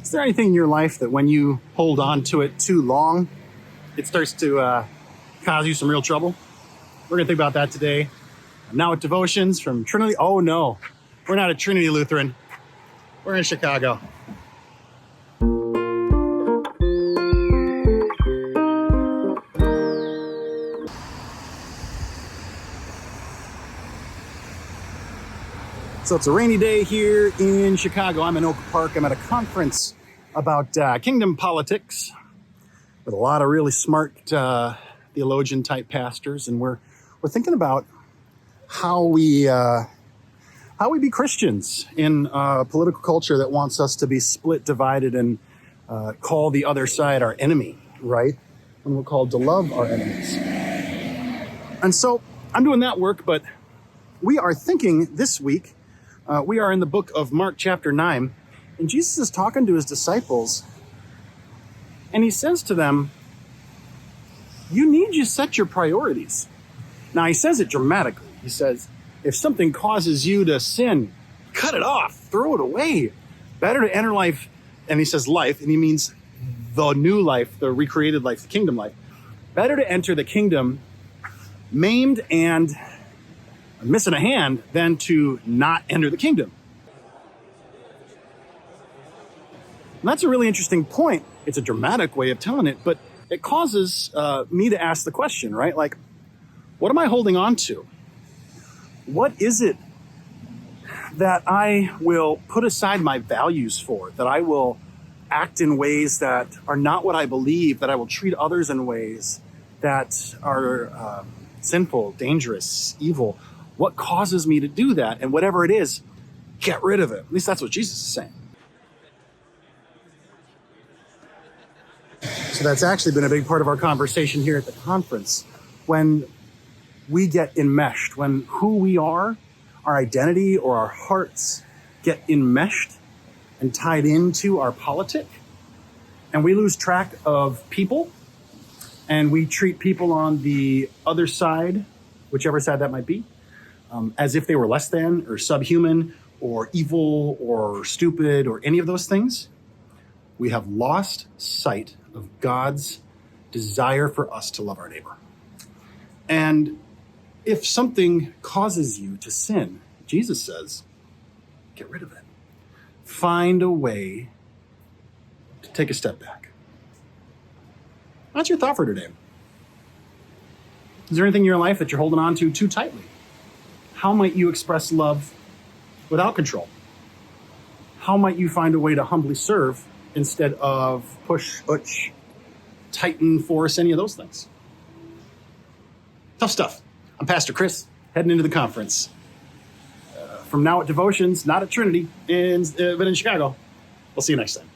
Is there anything in your life that when you hold on to it too long, it starts to cause you some real trouble? We're going to think about that today. Now with devotions from Trinity. Oh no, we're not at Trinity Lutheran. We're in Chicago. So it's a rainy day here in Chicago. I'm in Oak Park. I'm at a conference about kingdom politics with a lot of really smart theologian type pastors, and we're thinking about how we be Christians in a political culture that wants us to be split, divided, and call the other side our enemy, right? And we're called to love our enemies. And so I'm doing that work, but we are thinking this week. We are in the book of Mark chapter 9, and Jesus is talking to his disciples, and he says to them, you need to set your priorities. Now, he says it dramatically. He says, if something causes you to sin, cut it off, throw it away. Better to enter life, and he says life, and he means the new life, the recreated life, the kingdom life. Better to enter the kingdom maimed and missing a hand than to not enter the kingdom. And that's a really interesting point. It's a dramatic way of telling it, but it causes me to ask the question, right? Like, what am I holding on to? What is it that I will put aside my values for, that I will act in ways that are not what I believe, that I will treat others in ways that are sinful, dangerous, evil? What causes me to do that? And whatever it is, get rid of it. At least that's what Jesus is saying. So that's actually been a big part of our conversation here at the conference. When we get enmeshed, when who we are, our identity or our hearts get enmeshed and tied into our politic, and we lose track of people, and we treat people on the other side, whichever side that might be, as if they were less than or subhuman or evil or stupid or any of those things, we have lost sight of God's desire for us to love our neighbor. And if something causes you to sin, Jesus says, get rid of it. Find a way to take a step back. That's your thought for today. Is there anything in your life that you're holding on to too tightly? How might you express love without control? How might you find a way to humbly serve instead of push, tighten, force, any of those things? Tough stuff. I'm Pastor Chris, heading into the conference. From now at Devotions, not at Trinity, but in Chicago. We'll see you next time.